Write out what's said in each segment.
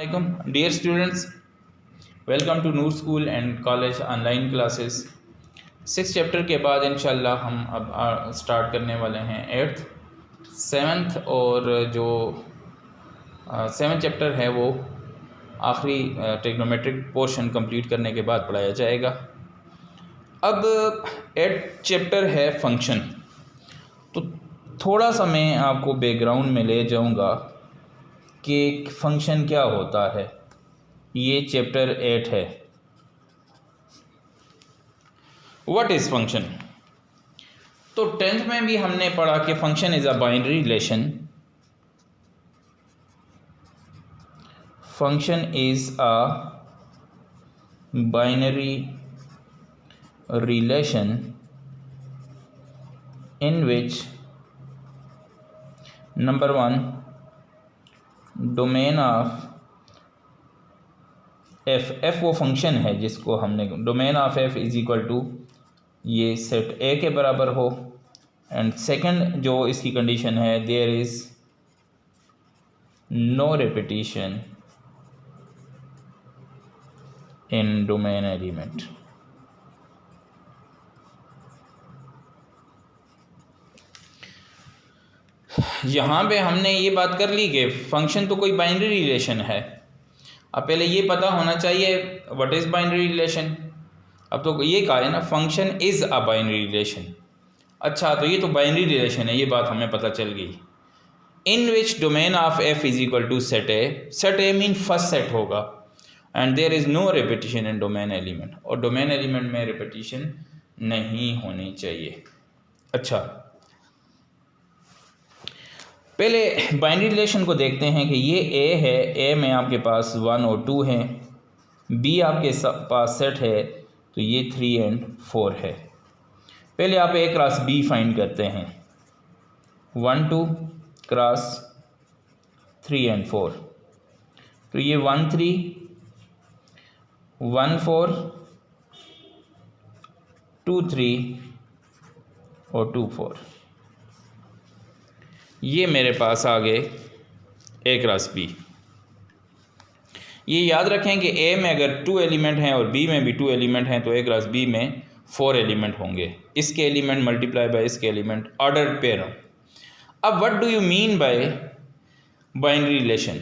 Assalamualaikum dear students, welcome to Noor school and college online classes. 6 chapter के बाद इंशाल्लाह हम अब स्टार्ट करने वाले हैं 8th 7th और जो 7th चैप्टर है वो आखिरी ट्रिग्नोमेट्रिक पोर्शन कंप्लीट करने के बाद पढ़ाया जाएगा। अब 8th चैप्टर है फंक्शन। तो थोड़ा सा मैं आपको बैकग्राउंड में ले जाऊंगा कि फंक्शन क्या होता है। ये चैप्टर 8 है। What is function? तो 10th में भी हमने पढ़ा कि function is a binary relation. Function is a binary relation in which number 1 domain of F वो फंक्शन है जिसको हमने domain of F is equal to ये सेट ए के बराबर हो। एंड सेकंड जो इसकी कंडीशन है, there is no repetition in domain element. यहाँ पे हमने ये बात कर ली कि फंक्शन तो कोई बाइनरी रिलेशन है। अब पहले ये पता होना चाहिए व्हाट इज़ बाइनरी रिलेशन। अब तो ये कहा है ना, function is a binary relation. अच्छा, तो ये तो बाइनरी रिलेशन है, ये बात हमें पता चल गई। In which domain of F is equal to set A. Set A mean first set होगा and there is no repetition in domain element, और डोमेन एलिमेंट में रिपीटिशन नहीं होनी चाहिए। अच्छा, पहले बाइनरी रिलेशन को देखते हैं कि ये ए है, ए में आपके पास 1 और 2 हैं, बी आपके पास सेट है तो ये 3 और 4 है। पहले आप ए क्रॉस बी फाइंड करते हैं, 1 2 क्रॉस 3 और 4, तो ये 1 3 1 4 2 3 और 2 4। ये मेरे पास आ गए ए क्रॉस बी। ये याद रखें कि ए में अगर 2 एलिमेंट हैं और बी में भी 2 एलिमेंट हैं तो ए क्रॉस बी में 4 एलिमेंट होंगे। इसके एलिमेंट मल्टीप्लाई बाय इसके एलिमेंट, ऑर्डर पेयर। अब what do you mean bye binary relation?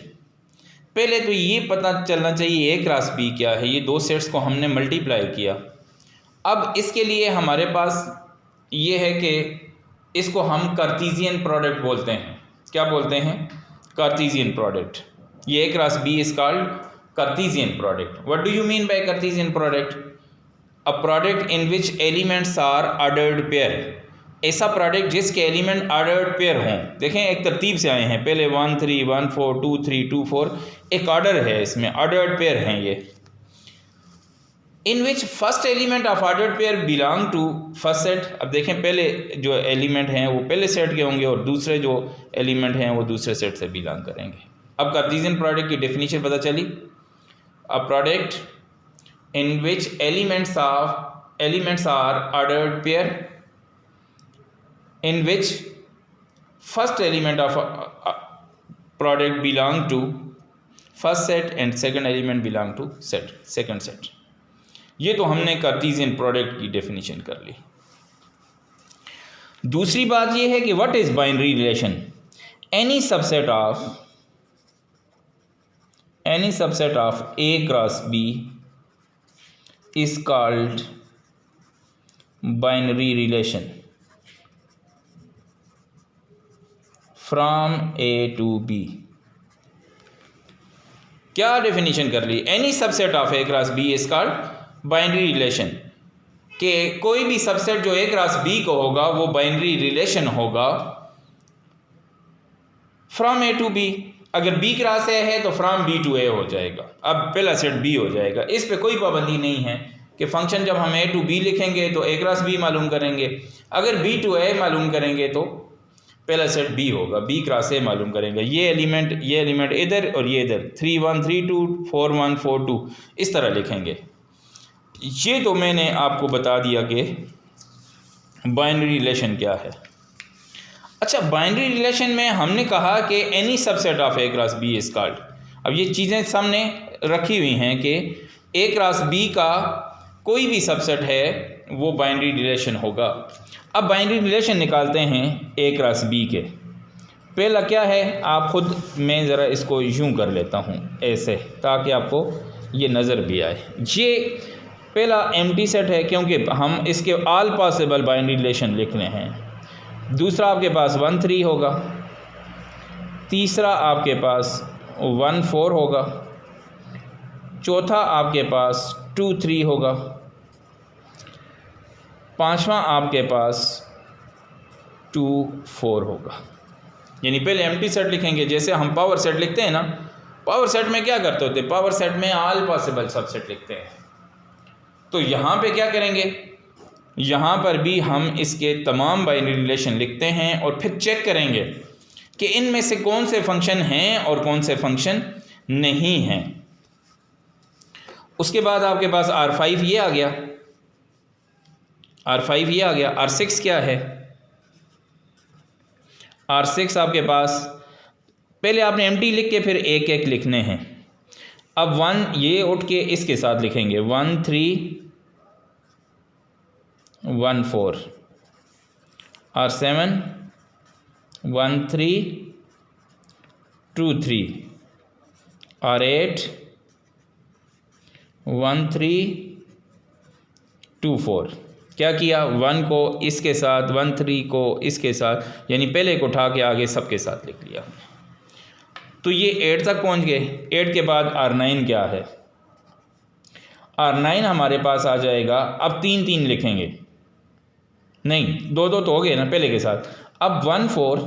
पहले तो ये पता चलना चाहिए ए क्रॉस बी क्या है। ये 2 सेट्स को हमने मल्टीप्लाई किया। अब इसके लिए हमारे पास ये है कि इसको हम कार्टेशियन प्रोडक्ट बोलते हैं। क्या बोलते हैं? Cartesian product. ये A cross B is called Cartesian product. What do you mean by Cartesian product? A product in which elements are ordered pair. ऐसा प्रोडक्ट जिसके एलिमेंट ऑर्डर्ड पेयर हों। देखें, एक तरतीब से आए हैं, पहले 1 3 1 4 2 3 2 4, एक ऑर्डर है, इसमें ऑर्डर्ड पेयर हैं ये। In which first element of ordered pair belong to first set. अब देखें, पहले जो एलिमेंट हैं वो पहले सेट के होंगे और दूसरे जो एलिमेंट हैं वो दूसरे सेट से बिलोंग करेंगे। अब कार्टेशियन प्रोडक्ट की डेफिनेशन पता चली। A product in which elements are ordered pair in which first element of product belong to first set and second element belong to second set. ये तो हमने कार्टेशियन प्रोडक्ट की definition कर ली। दूसरी बात ये है कि what is binary relation? Any subset of A cross B is called binary relation from A to B. क्या डेफिनेशन कर ली? Any subset of A cross B is called binary relation. कि कोई भी सबसेट जो ए क्रॉस बी को होगा वो बाइनरी रिलेशन होगा फ्रॉम ए टू बी। अगर बी क्रॉस ए है तो फ्रॉम बी टू ए हो जाएगा। अब पहला सेट बी हो जाएगा। इस पे कोई पाबंदी नहीं है कि फंक्शन जब हम ए टू बी लिखेंगे तो ए क्रॉस बी मालूम करेंगे, अगर बी टू ए मालूम करेंगे तो पहला सेट बी होगा, बी क्रॉस ए मालूम करेंगे। ये एलिमेंट इधर और ये इधर, 3 1 3 2 4 1 4 2, इस तरह लिखेंगे। ये तो मैंने आपको बता दिया कि बाइनरी रिलेशन क्या है। अच्छा, बाइनरी रिलेशन में हमने कहा कि any subset of A cross B is called. अब ये चीज़ें सामने रखी हुई हैं कि ए क्रॉस बी का कोई भी सबसेट है वो बाइनरी रिलेशन होगा। अब बाइनरी रिलेशन निकालते हैं ए क्रॉस बी के। पहला क्या है, आप खुद, मैं ज़रा इसको यूं कर लेता हूं ऐसे ताकि आपको ये नज़र भी आए। ये पहला एम्प्टी सेट है क्योंकि हम इसके ऑल पॉसिबल बाइनरी रिलेशन लिखने हैं। दूसरा आपके पास 1 3 होगा, तीसरा आपके पास 1 4 होगा, चौथा आपके पास 2 3 होगा, पांचवा आपके पास 2 4 होगा। यानी पहले एम्प्टी सेट लिखेंगे, जैसे हम पावर सेट लिखते हैं ना, पावर सेट में क्या करते होते हैं, पावर सेट में ऑल पॉसिबल सबसेट लिखते हैं। तो यहाँ पे क्या करेंगे, यहाँ पर भी हम इसके तमाम बाइनरी रिलेशन लिखते हैं और फिर चेक करेंगे कि इनमें से कौन से फंक्शन हैं और कौन से फंक्शन नहीं हैं। उसके बाद आपके पास R5 ये आ गया, R5 ये आ गया। R6 क्या है, R6 आपके पास, पहले आपने एम्प्टी लिख के फिर एक एक लिखने हैं। अब 1 ये उठ के इसके साथ लिखेंगे, 1 3 1 4। R7 1 3 2 3। R8 1 3 2 4। क्या किया, 1 को इसके साथ, 1 3 को इसके साथ, यानी पहले को उठा के आगे सबके साथ लिख लिया। तो ये 8 तक पहुंच गए। 8 के बाद R9 क्या है, R9 हमारे पास आ जाएगा। अब 3 3 लिखेंगे, नहीं 2 2 तो हो गए ना पहले के साथ। अब 1 4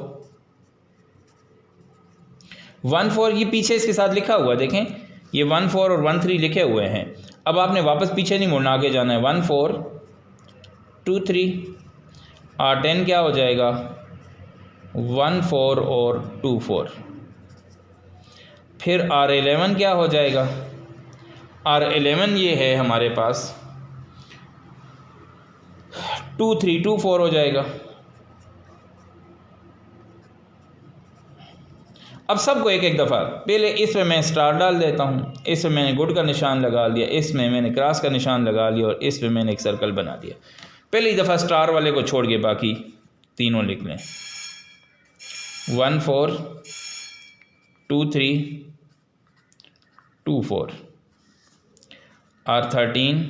1 4 ये पीछे इसके साथ लिखा हुआ देखें, ये 1 4 और 1 3 लिखे हुए हैं। अब आपने वापस पीछे नहीं मुड़ना, आगे जाना है। 1 4 2 3। R10 क्या हो जाएगा, 1 4 और 2 4। फिर R11 क्या हो जाएगा, R11 ये है हमारे पास 2 3 2 4 हो जाएगा। अब सबको एक एक दफ़ा, पहले इसमें मैं स्टार डाल देता हूँ, इसमें मैंने गुड का निशान लगा दिया, इसमें मैंने क्रॉस का निशान लगा लिया और इसमें मैंने एक सर्कल बना दिया। पहली दफ़ा स्टार वाले को छोड़ के बाकी तीनों लिख लें। 1 4 2 3 2 4। R13,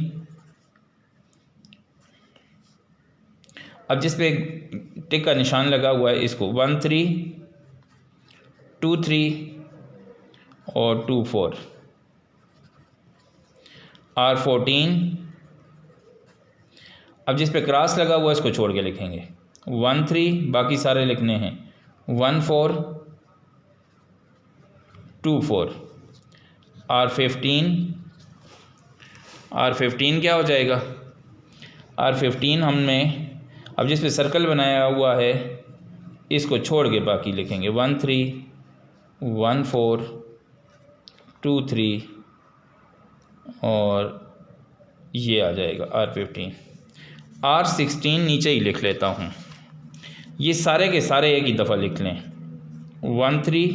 अब जिस पे टिक का निशान लगा हुआ है इसको 1 3 2 3 और 2 4। R14, अब जिस पे क्रॉस लगा हुआ है इसको छोड़ के लिखेंगे 1 3, बाकी सारे लिखने हैं 1 4 2 4। R15 क्या हो जाएगा, R15 हमने अब जिस पे सर्कल बनाया हुआ है इसको छोड़ के बाकी लिखेंगे 1 3 1 4 2 3 और ये आ जाएगा R15। R16 नीचे ही लिख लेता हूँ, ये सारे के सारे एक ही दफ़ा लिख लें। 1 3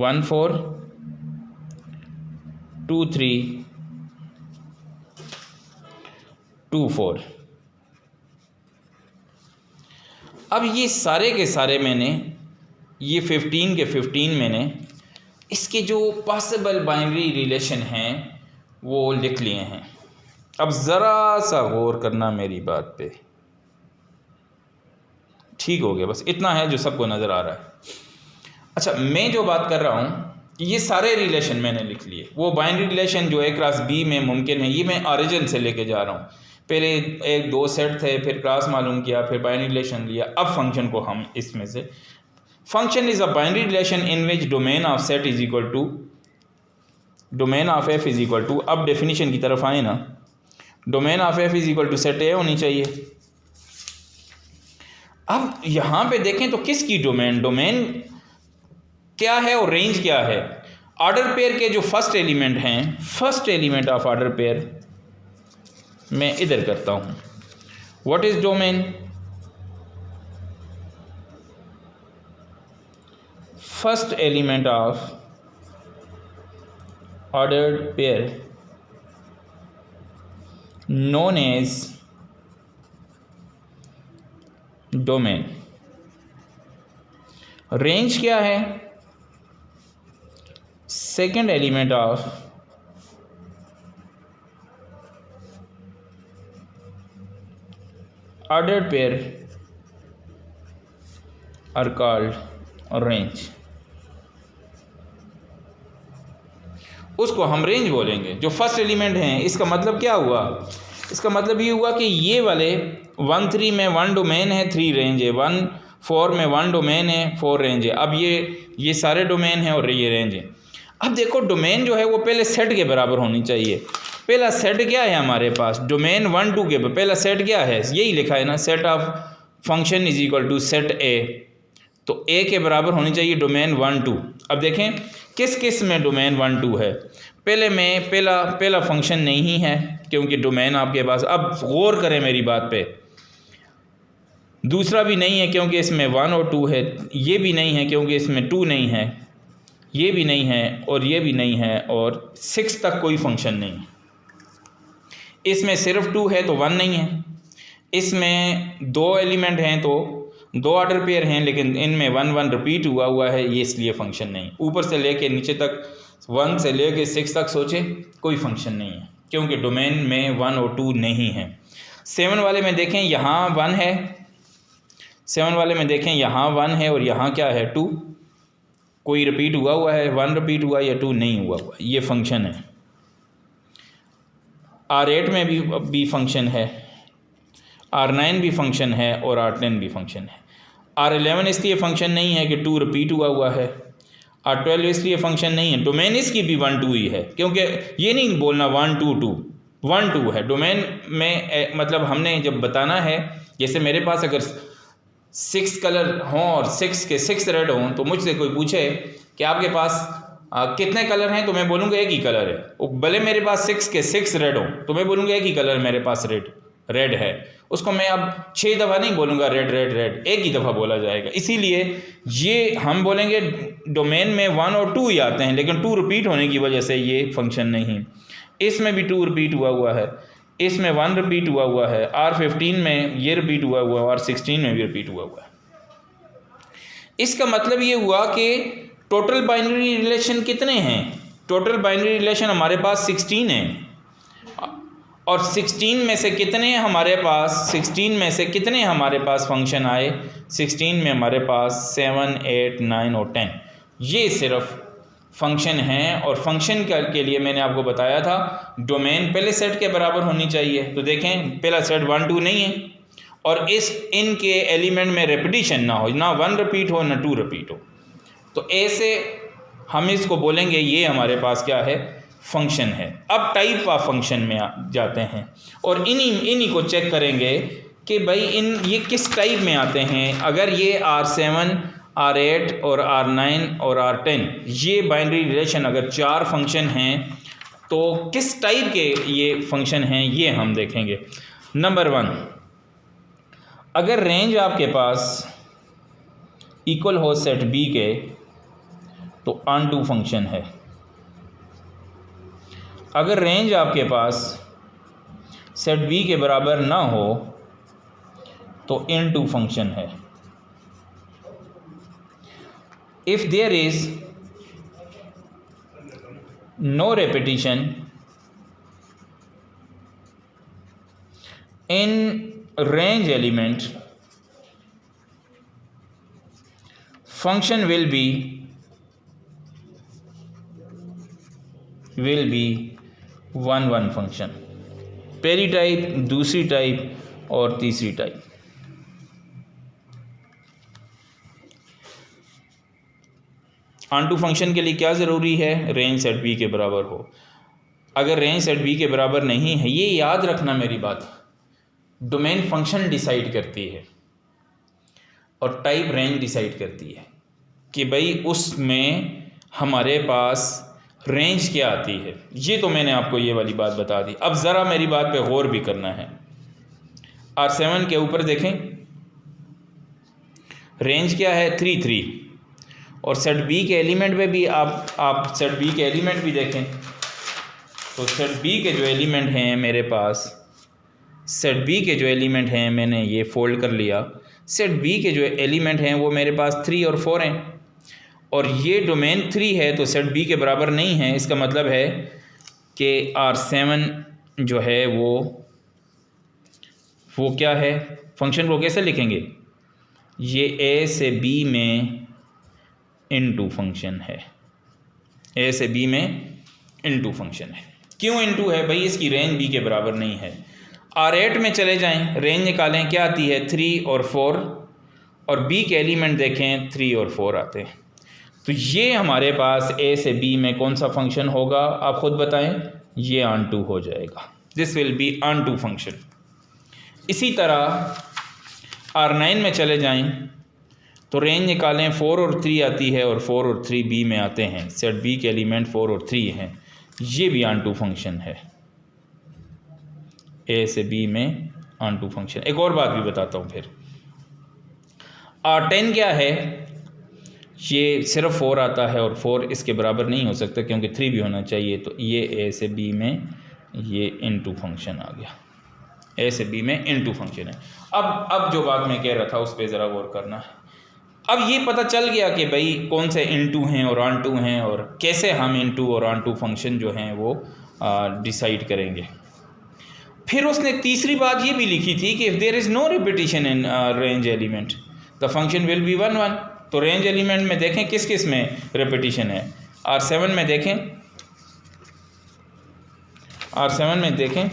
1 4 2 3 2 4। अब ये सारे के सारे मैंने, ये 15 के 15 मैंने इसके जो पॉसिबल बाइनरी रिलेशन हैं वो लिख लिए हैं। अब ज़रा सा गौर करना मेरी बात पे, ठीक हो गया, बस इतना है जो सबको नज़र आ रहा है। अच्छा, मैं जो बात कर रहा हूँ ये सारे रिलेशन मैंने लिख लिए। वो बाइनरी रिलेशन जो A क्रॉस B में मुमकिन है ये मैं ऑरिजिन से लेके जा रहा हूँ। पहले 1 2 सेट थे, फिर क्रॉस मालूम किया, फिर बाइनरी रिलेशन लिया। अब फंक्शन को हम इसमें से, function is a binary relation in which domain of set is equal to domain of F is equal to, अब डेफिनेशन की तरफ आए ना, domain of F is equal to set A होनी चाहिए। अब यहाँ पे देखें तो किसकी डोमेन, डोमेन क्या है और रेंज क्या है। ऑर्डर पेयर के जो फर्स्ट एलिमेंट हैं, first element of order pair मैं इधर करता हूँ। What is domain, first element of ordered pair known as domain. Range क्या है? Second element of ordered pair are called range. उसको हम रेंज बोलेंगे। जो फर्स्ट एलिमेंट हैं, इसका मतलब क्या हुआ? इसका मतलब ये हुआ कि ये वाले 1 3 में 1 डोमेन है, 3 रेंज है, 1 4 में 1 डोमेन है, 4 रेंज है। अब ये सारे डोमेन हैं और ये रेंज है। अब देखो डोमेन जो है वो पहले सेट के बराबर होनी चाहिए। पहला सेट क्या है हमारे पास? डोमेन 1 2 के पहला सेट क्या है? यही लिखा है ना, set of function is equal to set A. तो ए के बराबर होनी चाहिए डोमेन 1 2। अब देखें किस किस में डोमेन 1 2 है। पहले में पहला फंक्शन नहीं है क्योंकि डोमेन आपके पास, अब गौर करें मेरी बात पे, दूसरा भी नहीं है क्योंकि इसमें 1 और 2 है, ये भी नहीं है क्योंकि इसमें 2 नहीं है, ये भी नहीं है और ये भी नहीं है, और 6 तक कोई फंक्शन नहीं है। इसमें सिर्फ 2 है तो 1 नहीं है। इसमें 2 एलिमेंट हैं तो 2 ऑर्डर पेयर हैं, लेकिन इनमें 1 1 रिपीट हुआ है, ये इसलिए फंक्शन नहीं। ऊपर से लेके नीचे तक 1 से लेके 6 तक सोचे, कोई फंक्शन नहीं है क्योंकि डोमेन में 1 और 2 नहीं है। 7 वाले में देखें यहाँ 1 है, 7 वाले में देखें यहाँ 1 है और यहाँ क्या है 2। कोई रिपीट हुआ है, 1 रिपीट हुआ या 2 नहीं हुआ, ये फंक्शन है। R8 में भी फंक्शन है, R9 भी फंक्शन है और R10 भी फंक्शन है। R11 इसलिए फंक्शन नहीं है कि 2 रिपीट हुआ है, R12 इसलिए फंक्शन नहीं है। डोमेन इसकी भी 1 2 ही है, क्योंकि ये नहीं बोलना 1 2 2, 1 2 है डोमेन में। मतलब हमने जब बताना है, जैसे मेरे पास अगर 6 कलर हों और 6 के 6 रेड हों, तो मुझसे कोई पूछे कि आपके पास कितने कलर हैं, तो मैं बोलूँगा एक ही कलर है। भले मेरे पास 6 के 6 रेड हों तो मैं बोलूँगा एक ही कलर मेरे पास रेड है। उसको मैं अब 6 दफ़ा नहीं बोलूँगा रेड रेड रेड, एक ही दफ़ा बोला जाएगा। इसीलिए ये हम बोलेंगे डोमेन में 1 और 2 ही आते हैं, लेकिन 2 रिपीट होने की वजह से ये फंक्शन नहीं। इसमें भी 2 रिपीट हुआ है, इसमें 1 रिपीट हुआ है, R15 में ये रिपीट हुआ है, R16 में भी रिपीट हुआ है। इसका मतलब ये हुआ कि टोटल बाइनरी रिलेशन कितने हैं? टोटल बाइनरी रिलेशन हमारे पास 16 है, और 16 में से कितने हमारे पास फंक्शन आए? 16 में हमारे पास 7 8 9 और 10, ये सिर्फ फंक्शन हैं। और फंक्शन के लिए मैंने आपको बताया था डोमेन पहले सेट के बराबर होनी चाहिए। तो देखें पहला सेट 1 2 नहीं है, और इनके एलिमेंट में रेपिटिशन ना हो, ना 1 रिपीट हो ना 2 रिपीट हो, तो ऐसे हम इसको बोलेंगे ये हमारे पास क्या है? फंक्शन है। अब टाइप ऑफ फंक्शन में जाते हैं और इन्हीं को चेक करेंगे कि भाई ये किस टाइप में आते हैं। अगर ये R7 R8 और R9 और R10 ये बाइनरी रिलेशन अगर 4 फंक्शन हैं तो किस टाइप के ये फंक्शन हैं, ये हम देखेंगे। नंबर 1, अगर रेंज आपके पास इक्वल हो सेट बी के तो ऑन टू फंक्शन है। अगर रेंज आपके पास सेट बी के बराबर ना हो तो इन टू फंक्शन है। If there is no repetition in range element, function will be 1 1 function. पहली टाइप, दूसरी टाइप और तीसरी टाइप। ऑन टू फंक्शन के लिए क्या ज़रूरी है? रेंज सेट बी के बराबर हो। अगर रेंज सेट बी के बराबर नहीं है, ये याद रखना मेरी बात, डोमेन फंक्शन डिसाइड करती है और टाइप रेंज डिसाइड करती है कि भाई उसमें हमारे पास रेंज क्या आती है। ये तो मैंने आपको ये वाली बात बता दी। अब ज़रा मेरी बात पे गौर भी करना है। R7 के ऊपर देखें, रेंज क्या है? 3 3, और सेट बी के एलिमेंट पे भी आप सेट बी के एलिमेंट भी देखें तो सेट बी के जो एलिमेंट हैं मेरे पास, सेट बी के जो एलिमेंट हैं, मैंने ये फोल्ड कर लिया, सेट बी के जो एलिमेंट हैं वो मेरे पास 3 और 4 हैं, और ये डोमेन 3 है तो सेट बी के बराबर नहीं है। इसका मतलब है कि R7 जो है वो क्या है, फंक्शन को कैसे लिखेंगे, ये ए से बी में इनटू फंक्शन है, ए से बी में इनटू फंक्शन है। क्यों इनटू है भाई, इसकी रेंज बी के बराबर नहीं है। R8 में चले जाएं, रेंज निकालें, क्या आती है 3 और 4, और बी के एलिमेंट देखें 3 और 4 आते हैं। तो ये हमारे पास ए से बी में कौन सा फंक्शन होगा, आप खुद बताएं, ये ऑन टू हो जाएगा, this will be onto function. इसी तरह R9 में चले जाएं तो रेंज निकालें, 4 और 3 आती है, और 4 और 3 बी में आते हैं, सेट बी के एलिमेंट 4 और 3 हैं, ये भी ऑन टू फंक्शन है, ए से बी में ऑन टू फंक्शन। एक और बात भी बताता हूँ फिर, R10 क्या है, ये सिर्फ 4 आता है, और 4 इसके बराबर नहीं हो सकता क्योंकि 3 भी होना चाहिए, तो ये ए से बी में ये इनटू फंक्शन आ गया, ए से बी में इनटू फंक्शन है। अब जो बात मैं कह रहा था उस पर ज़रा गौर करना है। अब ये पता चल गया कि भाई कौन से इनटू हैं और ऑन टू हैं, और कैसे हम इनटू और ऑन टू फंक्शन जो हैं वो डिसाइड करेंगे। फिर उसने तीसरी बात ये भी लिखी थी कि if there is no repetition in range element the function will be 1 1। तो रेंज एलिमेंट में देखें किस किस में रिपीटिशन है, R7 में देखें, R7 में देखें,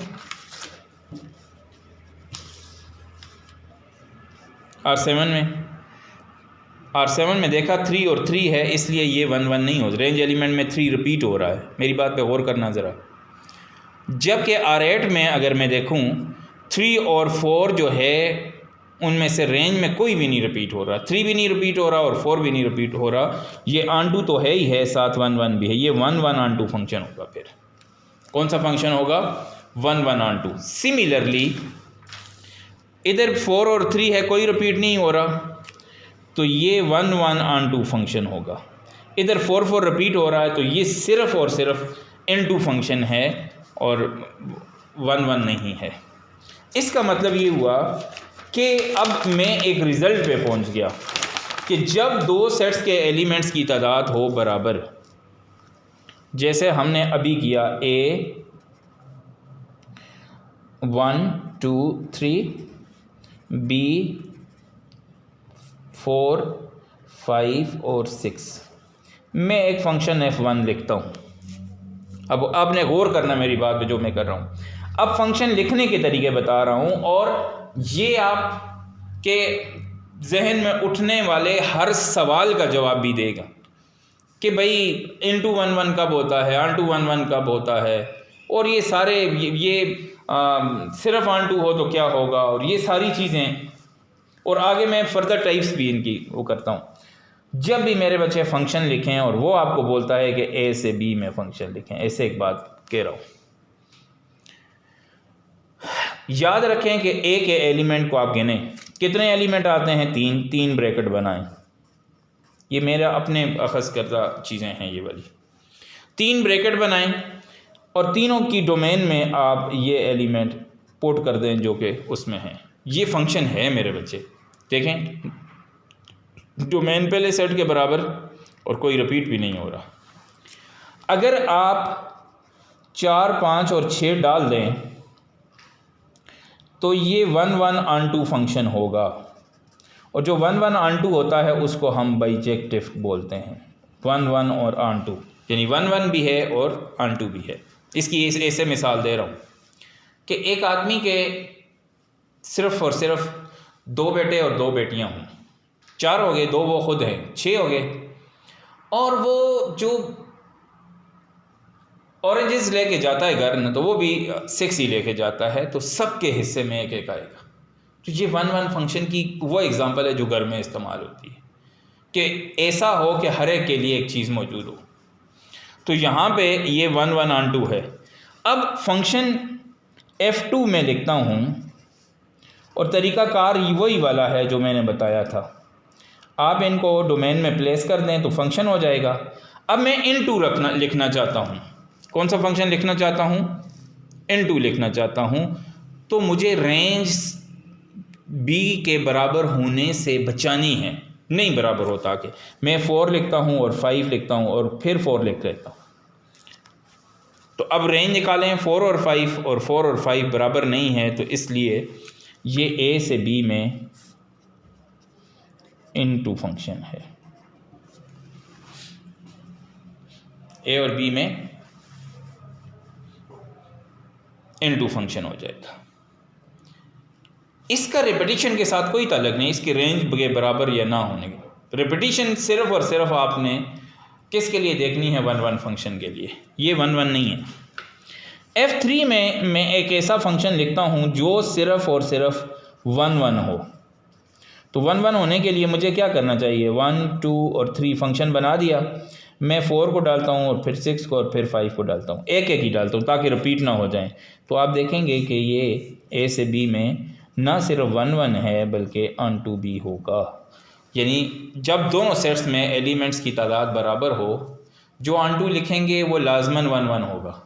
R7 में देखा 3 और 3 है, इसलिए ये 1 1 नहीं हो, रेंज एलिमेंट में 3 रिपीट हो रहा है। मेरी बात पे गौर करना ज़रा। जबकि R8 में अगर मैं देखूं 3 और 4 जो है उनमें से रेंज में कोई भी नहीं रिपीट हो रहा, 3 भी नहीं रिपीट हो रहा और 4 भी नहीं रिपीट हो रहा, ये ऑन टू तो है ही है, साथ 1 1 भी है, ये 1 1 ऑन टू फंक्शन होगा। फिर कौन सा फंक्शन होगा, 1 1 ऑन टू। सिमिलरली इधर 4 और 3 है, कोई रिपीट नहीं हो रहा, तो ये 1 1 ऑन टू फंक्शन होगा। इधर 4 4 रिपीट हो रहा है, तो ये सिर्फ और सिर्फ इनटू फंक्शन है और 1 1 नहीं है। इसका मतलब ये हुआ कि अब मैं एक रिज़ल्ट पे पहुंच गया कि जब दो सेट्स के एलिमेंट्स की तादाद हो बराबर, जैसे हमने अभी किया A 1 2 3, B 4 5 और 6, मैं एक फंक्शन f1 लिखता हूँ। अब आपने गौर करना मेरी बात पे जो मैं कर रहा हूँ। अब फंक्शन लिखने के तरीके बता रहा हूँ, और ये आपके जहन में उठने वाले हर सवाल का जवाब भी देगा कि भाई इनटू 1 1 कब होता है, ऑन टू 1 1 कब होता है, और ये सारे सिर्फ ऑन टू हो तो क्या होगा, और ये सारी चीज़ें, और आगे मैं फर्दर टाइप्स भी इनकी वो करता हूँ। जब भी मेरे बच्चे फंक्शन लिखें और वो आपको बोलता है कि ए से बी में फंक्शन लिखें, ऐसे एक बात कह रहा हूँ, याद रखें कि ए के एलिमेंट को आप गिनें, कितने एलिमेंट आते हैं, 3 ब्रैकेट बनाएं। ये मेरा अपने अखज़ करदा चीज़ें हैं ये वाली, 3 ब्रैकेट बनाएं और तीनों की डोमेन में आप ये एलिमेंट पुट कर दें जो कि उसमें हैं। ये फंक्शन है मेरे बच्चे, देखें डोमेन पहले सेट के बराबर और कोई रिपीट भी नहीं हो रहा। अगर आप 4 5 और 6 डाल दें तो ये 1 1 ऑन टू फंक्शन होगा, और जो 1 1 ऑन टू होता है उसको हम बाइजेक्टिव बोलते हैं। 1 1 और ऑन टू, यानी 1 1 भी है और ऑन टू भी है। इसकी ऐसे मिसाल दे रहा हूँ कि एक आदमी के सिर्फ़ और सिर्फ 2 बेटे और 2 बेटियाँ हों, 4 हो गए, 2 वो खुद हैं, 6 हो गए, और वो जो ऑरेंजेस लेके जाता है घर न, तो वो भी 6 ही लेके जाता है, तो सबके हिस्से में एक एक आएगा। तो ये 1 1 फंक्शन की वो एग्जांपल है जो घर में इस्तेमाल होती है कि ऐसा हो कि हर एक के लिए एक चीज़ मौजूद हो। तो यहाँ पे ये 1 1 ऑन टू है। अब फंक्शन f2 में लिखता हूँ, और तरीक़ाकार वही वाला है जो मैंने बताया था। आप इनको डोमेन में प्लेस कर दें तो फंक्शन हो जाएगा। अब मैं इनटू लिखना चाहता हूँ, कौन सा फंक्शन लिखना चाहता हूँ, इनटू लिखना चाहता हूँ, तो मुझे रेंज b के बराबर होने से बचानी है, नहीं बराबर होता कि मैं 4 लिखता हूँ और 5 लिखता हूँ और फिर 4 लिख लेता हूँ। तो अब रेंज निकालें 4 और 5, और 4 और 5 बराबर नहीं है, तो इसलिए ये a से b में इनटू फंक्शन है, a और b में इनटू फंक्शन हो जाएगा। इसका रिपीटिशन के साथ कोई ताल्लुक नहीं, इसकी रेंज के बराबर या ना होने की। रिपीटिशन सिर्फ और सिर्फ आपने किसके लिए देखनी है, 1 1 फंक्शन के लिए, ये 1 1 नहीं है। F3 में मैं एक ऐसा फंक्शन लिखता हूँ जो सिर्फ और सिर्फ 1 1 हो। तो 1 1 होने के लिए मुझे क्या करना चाहिए, 1 2 और 3 फंक्शन बना दिया, मैं 4 को डालता हूँ और फिर 6 को और फिर 5 को डालता हूँ, एक एक ही डालता हूँ ताकि रिपीट ना हो जाए। तो आप देखेंगे कि ये a से b में ना सिर्फ 1 1 है बल्कि ऑन टू b होगा। यानी जब दोनों सेट्स में एलिमेंट्स की तादाद बराबर हो, जो ऑन टू लिखेंगे वो लाजमन 1 1 होगा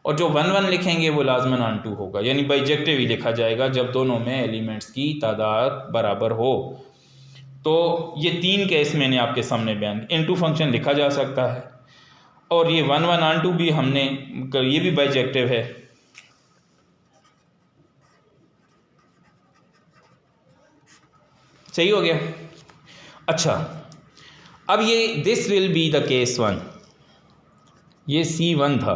और जो 1 1 लिखेंगे वो लाजमन ऑन टू होगा, यानी बाइजेक्टिव ही लिखा जाएगा जब दोनों में एलिमेंट्स की तादाद बराबर हो। तो ये 3 केस मैंने आपके सामने बयान, इनटू फंक्शन लिखा जा सकता है और ये 1 1 ऑन टू भी हमने, ये भी बाइजेक्टिव है। सही हो गया। अच्छा, अब ये this will be the case 1, ये C1 था।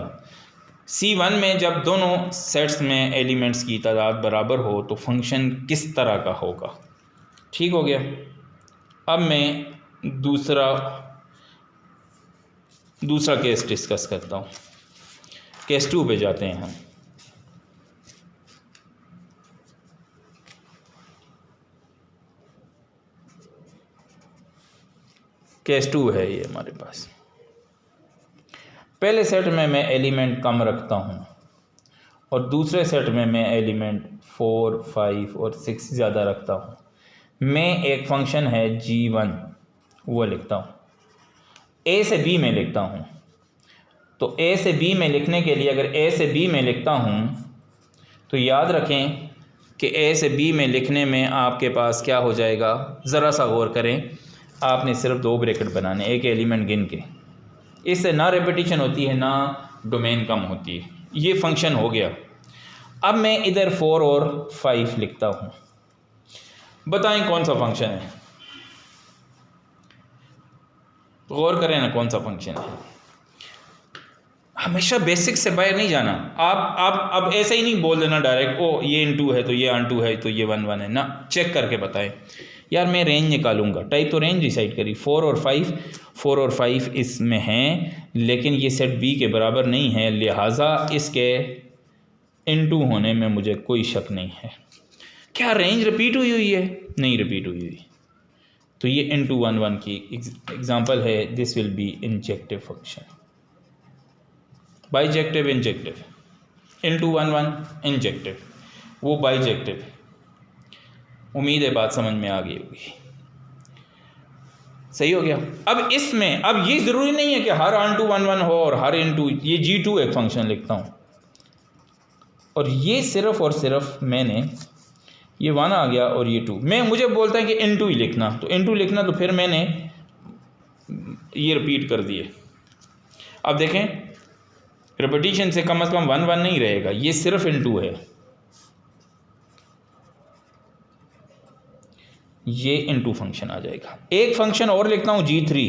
C1 में जब दोनों सेट्स में एलिमेंट्स की तादाद बराबर हो तो फंक्शन किस तरह का होगा। ठीक हो गया। अब मैं दूसरा केस डिस्कस करता हूँ। केस 2 पे जाते हैं हम। केस 2 है ये हमारे पास। पहले सेट में मैं एलिमेंट कम रखता हूँ और दूसरे सेट में मैं एलिमेंट 4 5 और 6 ज़्यादा रखता हूँ। मैं एक फंक्शन है G1 वो लिखता हूँ, A से B में लिखता हूँ। तो A से B में लिखने के लिए अगर A से B में लिखता हूँ तो याद रखें कि A से B में लिखने में आपके पास क्या हो जाएगा, ज़रा सा गौर करें, आपने सिर्फ 2 ब्रैकेट बनाने, एक एलिमेंट गिन के। इससे ना रिपीटिशन होती है ना डोमेन कम होती है। ये फंक्शन हो गया। अब मैं इधर 4 और 5 लिखता हूँ, बताएं कौन सा फंक्शन है, गौर करें ना कौन सा फंक्शन है। हमेशा बेसिक से बाहर नहीं जाना। आप अब ऐसे ही नहीं बोल देना डायरेक्ट, ओ ये इनटू है तो ये ऑन टू है तो ये 1 1 है ना, चेक करके बताएं। यार मैं रेंज निकालूंगा, टाइप तो रेंज डिसाइड करी, 4 और 5 इसमें हैं लेकिन ये सेट B के बराबर नहीं है, लिहाजा इसके इनटू होने में मुझे कोई शक नहीं है। क्या रेंज रिपीट हुई है? नहीं रिपीट हुई। तो ये इनटू 1 1 की एग्जांपल है। This will B injective function, bijective injective, into 1 1 injective, वो बाइजेक्टिव। उम्मीद है बात समझ में आ गई होगी। सही हो गया। अब इसमें अब ये ज़रूरी नहीं है कि हर ऑन टू 1 1 हो और हर इनटू, ये G2 एक फंक्शन लिखता हूँ और ये सिर्फ और सिर्फ मैंने ये 1 आ गया और ये 2, मैं मुझे बोलता है कि इनटू ही लिखना, तो इनटू लिखना, तो फिर मैंने ये रिपीट कर दिए। अब देखें रिपीटिशन से कम 1 1 नहीं रहेगा, ये सिर्फ इनटू है, ये इनटू फंक्शन आ जाएगा। एक फंक्शन और लिखता हूँ G3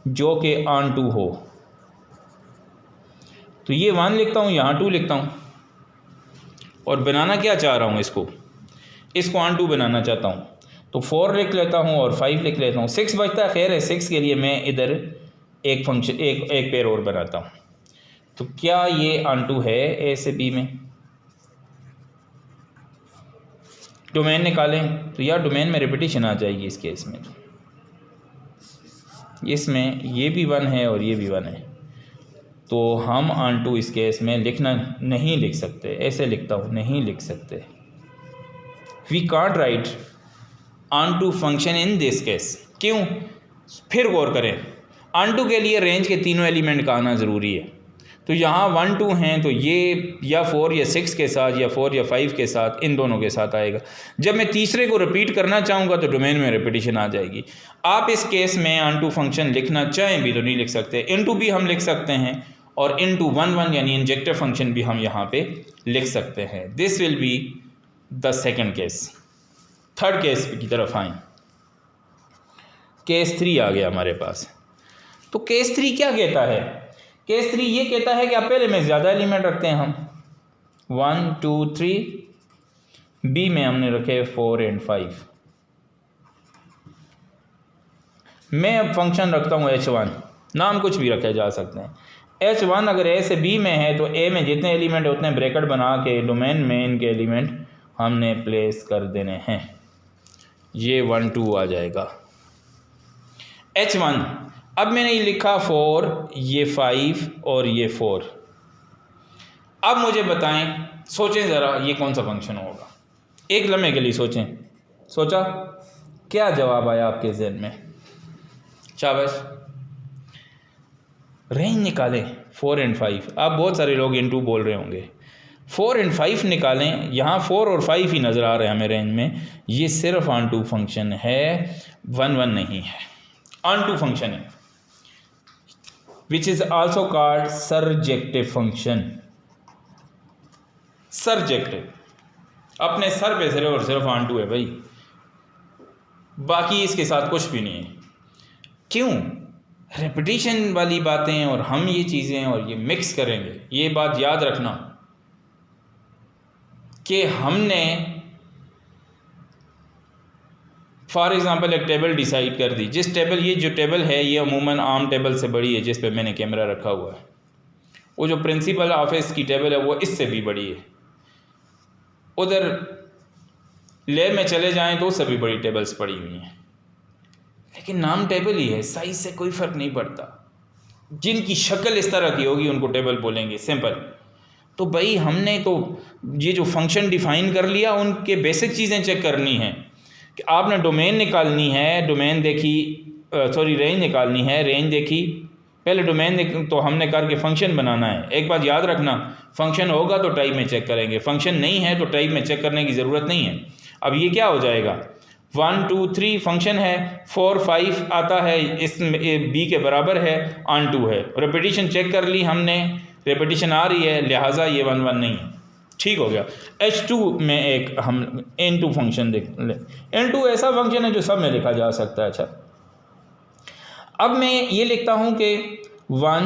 जो कि ऑन टू हो, तो ये 1 लिखता हूँ, यहाँ 2 लिखता हूँ और बनाना क्या चाह रहा हूँ, इसको ऑन टू बनाना चाहता हूँ। तो 4 लिख लेता हूँ और 5 लिख लेता हूँ, 6 बचता है। खैर है, 6 के लिए मैं इधर एक फंक्शन एक पेयर और बनाता हूँ। तो क्या ये ऑन टू है A से B में? डोमेन निकालें तो यार डोमेन में रिपीटिशन आ जाएगी इस केस में। इसमें ये भी 1 है और ये भी 1 है, तो हम ऑन टू इस केस में लिखना नहीं लिख सकते। ऐसे लिखता हूँ, नहीं लिख सकते। We can't write onto function in this case. क्यों? फिर गौर करें, ऑन टू के लिए रेंज के तीनों एलिमेंट का आना ज़रूरी है। तो यहाँ 1 2 हैं तो ये या 4 या 6 के साथ या 4 या 5 के साथ, इन दोनों के साथ आएगा। जब मैं तीसरे को रिपीट करना चाहूँगा तो डोमेन में रिपीटिशन आ जाएगी। आप इस केस में ऑन फंक्शन लिखना चाहें भी तो नहीं लिख सकते, इनटू भी हम लिख सकते हैं और इनटू 1 1 यानी इंजेक्टिव फंक्शन भी हम यहाँ पे लिख सकते हैं। This will be the second case. Third case की तरफ आएँ, केस 3 आ गया हमारे पास। तो केस 3 क्या कहता है? केस 3 ये कहता है कि आप पहले में ज़्यादा एलिमेंट रखते हैं, हम 1 2 3, बी में हमने रखे 4 और 5। मैं अब फंक्शन रखता हूँ h1, नाम कुछ भी रखे जा सकते हैं। h1 अगर a से b में है तो a में जितने एलिमेंट है उतने ब्रैकेट बना के डोमेन में इनके एलिमेंट हमने प्लेस कर देने हैं। ये 1 2 आ जाएगा h1। अब मैंने ये लिखा 4, ये 5 और ये 4। अब मुझे बताएं, सोचें ज़रा ये कौन सा फंक्शन होगा। एक लम्हे के लिए सोचें। सोचा? क्या जवाब आया आपके जहन में? शाबाश। रेंज निकालें 4 और 5। आप बहुत सारे लोग इनटू बोल रहे होंगे। 4 और 5 निकालें। यहाँ 4 और 5 ही नज़र आ रहे हैं हमें रेंज में। ये सिर्फ ऑन टू फंक्शन है, 1 1 नहीं है। ऑन टू फंक्शन है which is also called surjective function। surjective अपने सर पे सिर्फ और सिर्फ ऑन टू है भाई, बाकी इसके साथ कुछ भी नहीं है। क्यों? रेपिटेशन वाली बातें और हम ये चीज़ें और ये मिक्स करेंगे। ये बात याद रखना कि हमने फॉर एग्ज़ाम्पल एक टेबल डिसाइड कर दी। जिस टेबल, ये जो टेबल है ये अमूमन आम टेबल से बड़ी है जिस पे मैंने कैमरा रखा हुआ है। वो जो प्रिंसिपल ऑफिस की टेबल है वो इससे भी बड़ी है। उधर लैब में चले जाएं तो उससे भी बड़ी टेबल्स पड़ी हुई हैं, लेकिन नाम टेबल ही है, साइज से कोई फ़र्क नहीं पड़ता। जिनकी शक्ल इस तरह की होगी उनको टेबल बोलेंगे, सिंपल। तो भाई हमने तो ये जो फंक्शन डिफ़ाइन कर लिया, उनके बेसिक चीज़ें चेक करनी हैं कि आपने डोमेन निकालनी है, डोमेन देखी, रेंज निकालनी है, रेंज देखी। पहले डोमेन देख तो हमने करके फंक्शन बनाना है। एक बात याद रखना, फंक्शन होगा तो टाइप में चेक करेंगे, फंक्शन नहीं है तो टाइप में चेक करने की ज़रूरत नहीं है। अब ये क्या हो जाएगा? 1 2 3 फंक्शन है, 4 5 आता है, इसमें बी के बराबर है, ऑन टू है। रेपिटेशन चेक कर ली हमने, रेपिटेशन आ रही है, लिहाजा ये 1 1 नहीं है। ठीक हो गया। h2 में एक हम n2 फंक्शन देख लें। n2 ऐसा फंक्शन है जो सब में लिखा जा सकता है। अच्छा, अब मैं ये लिखता हूँ कि 1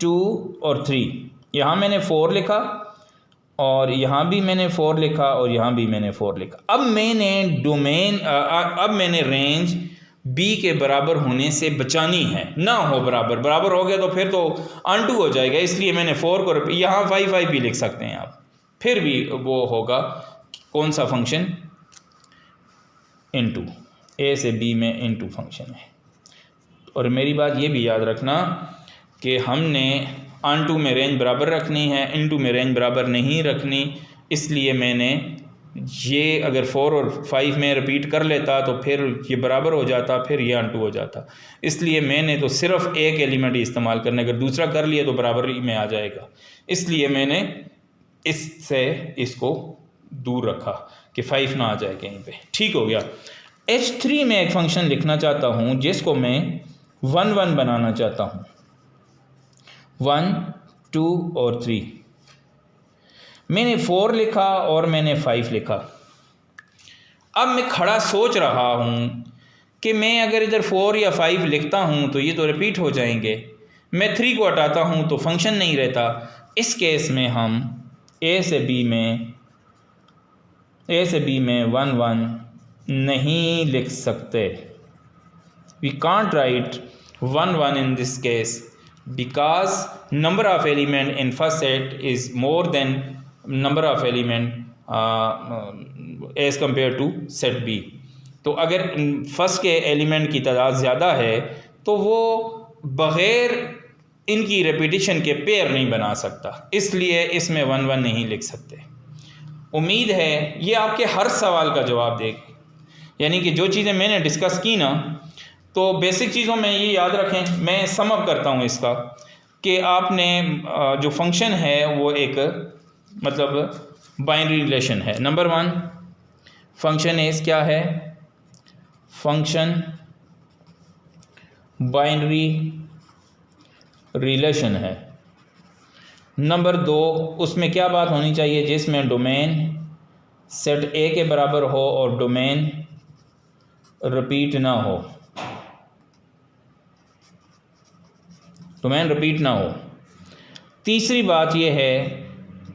2 और 3, यहाँ मैंने 4 लिखा और यहाँ भी मैंने 4 लिखा और यहाँ भी मैंने 4 लिखा। अब मैंने डोमेन, अब मैंने रेंज b के बराबर होने से बचानी है, ना हो बराबर। बराबर हो गया तो फिर तो ऑन टू हो जाएगा, इसलिए मैंने 4 को, यहाँ 5 5 भी लिख सकते हैं आप, फिर भी वो होगा कौन सा फंक्शन? इनटू, ए से बी में इनटू फंक्शन है। और मेरी बात ये भी याद रखना कि हमने ऑन टू में रेंज बराबर रखनी है, इनटू में रेंज बराबर नहीं रखनी। इसलिए मैंने ये अगर 4 और 5 में रिपीट कर लेता तो फिर ये बराबर हो जाता, फिर ये ऑन टू हो जाता। इसलिए मैंने तो सिर्फ एक एलिमेंट ही इस्तेमाल करना, अगर दूसरा कर लिया तो बराबरी में आ जाएगा। इसलिए मैंने इससे इसको दूर रखा कि 5 ना आ जाए कहीं पे। ठीक हो गया। h3 में एक फंक्शन लिखना चाहता हूँ जिसको मैं 1 1 बनाना चाहता हूँ, 1 2 और 3। मैंने 4 लिखा और मैंने 5 लिखा। अब मैं खड़ा सोच रहा हूँ कि मैं अगर इधर 4 या 5 लिखता हूँ तो ये तो रिपीट हो जाएंगे, मैं 3 को हटाता हूँ तो फंक्शन नहीं रहता। इस केस में हम ए से बी में 1 1 नहीं लिख सकते। We can't write 1 1 in this case because number of element in first set is more than number of element as compare to set B. तो अगर फर्स्ट के एलिमेंट की तादाद ज़्यादा है तो वो बग़ैर इनकी रेपिटेशन के पेयर नहीं बना सकता, इसलिए इसमें 1 1 नहीं लिख सकते। उम्मीद है ये आपके हर सवाल का जवाब देगी। यानी कि जो चीज़ें मैंने डिस्कस की ना, तो बेसिक चीज़ों में ये याद रखें, मैं सम अप करता हूँ इसका कि आपने जो फंक्शन है वो एक मतलब बाइनरी रिलेशन है। नंबर वन, फंक्शन इज क्या है? फंक्शन बाइनरी रिलेशन है। नंबर दो, उसमें क्या बात होनी चाहिए? जिसमें डोमेन सेट ए के बराबर हो और डोमेन रिपीट ना हो, डोमेन रिपीट ना हो। तीसरी बात यह है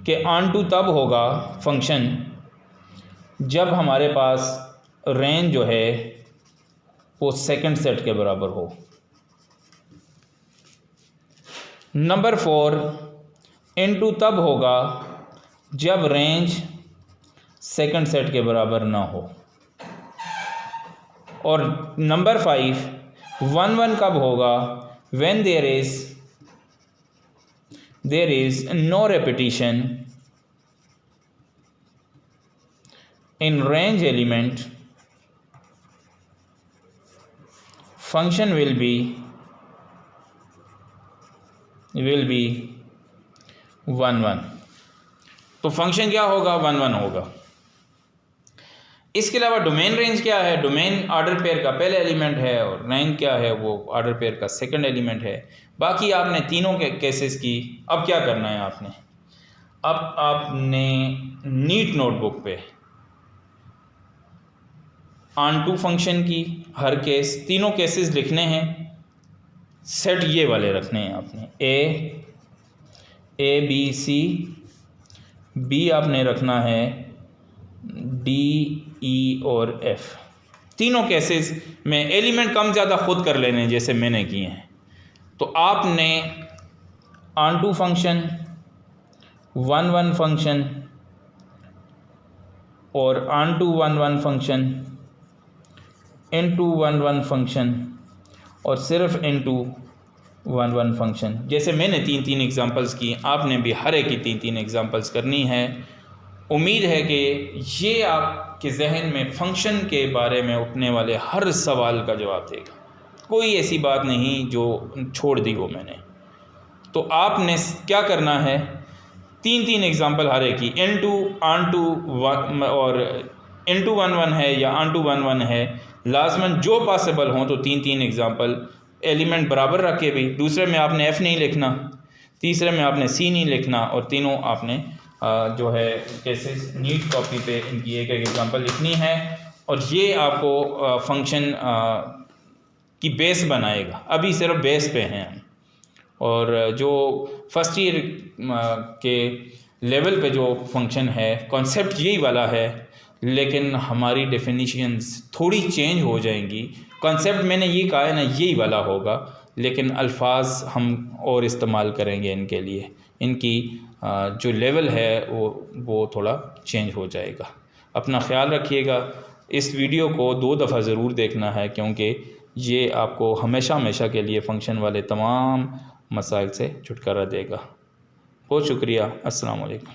कि ऑन टू तब होगा फंक्शन जब हमारे पास रेंज जो है वो सेकंड सेट के बराबर हो। नंबर फोर, इनटू तब होगा जब रेंज सेकंड सेट के बराबर ना हो। और नंबर फाइव, 1 1 कब होगा? When there is no repetition in range element, function will be 1 1। तो फंक्शन क्या होगा? 1 1 होगा। इसके अलावा डोमेन रेंज क्या है? डोमेन ऑर्डर पेयर का पहला एलिमेंट है और रेंज क्या है? वो ऑर्डर पेयर का सेकंड एलिमेंट है। बाकी आपने तीनों के केसेस की। अब क्या करना है आपने? अब आपने नीट नोटबुक पे ऑन टू फंक्शन की हर केस, तीनों केसेस लिखने हैं। सेट ये वाले रखने हैं आपने, ए बी सी, बी आपने रखना है डी ई और एफ। तीनों केसेस में एलिमेंट कम ज़्यादा खुद कर लेने जैसे मैंने किए हैं। तो आपने ऑन टू फंक्शन, 1 1 फंक्शन और onto 1 1 function, into 1 1 function और सिर्फ इनटू 1 1 फंक्शन, जैसे मैंने 3 3 एग्जांपल्स की, आपने भी हर एक की 3 3 एग्जांपल्स करनी है। उम्मीद है कि ये आपके जहन में फ़ंक्शन के बारे में उठने वाले हर सवाल का जवाब देगा। कोई ऐसी बात नहीं जो छोड़ दी हो मैंने। तो आपने क्या करना है? 3 3 एग्जांपल हर एक की, इनटू, ऑन टू और इनटू 1 1 है या ऑन टू 1 1 है, लाजमन जो पॉसिबल हों तो 3 3 एग्जांपल एलिमेंट बराबर रख के भी। दूसरे में आपने एफ़ नहीं लिखना, तीसरे में आपने सी नहीं लिखना, और तीनों आपने जो है केसेस नीट कॉपी पे इनकी एक एक एग्जांपल लिखनी है। और ये आपको फंक्शन की बेस बनाएगा। अभी सिर्फ बेस पे हैं हम, और जो फर्स्ट ईयर के लेवल पे जो फंक्शन है, कॉन्सेप्ट यही वाला है, लेकिन हमारी डेफिनेशंस थोड़ी चेंज हो जाएंगी। कॉन्सेप्ट मैंने ये कहा है ना, यही वाला होगा, लेकिन अल्फाज हम और इस्तेमाल करेंगे इनके लिए। इनकी जो लेवल है वो थोड़ा चेंज हो जाएगा। अपना ख्याल रखिएगा। इस वीडियो को 2 दफ़ा ज़रूर देखना है, क्योंकि ये आपको हमेशा हमेशा के लिए फ़ंक्शन वाले तमाम मसाइल से छुटकारा देगा। बहुत शुक्रिया। अस्सलाम वालेकुम।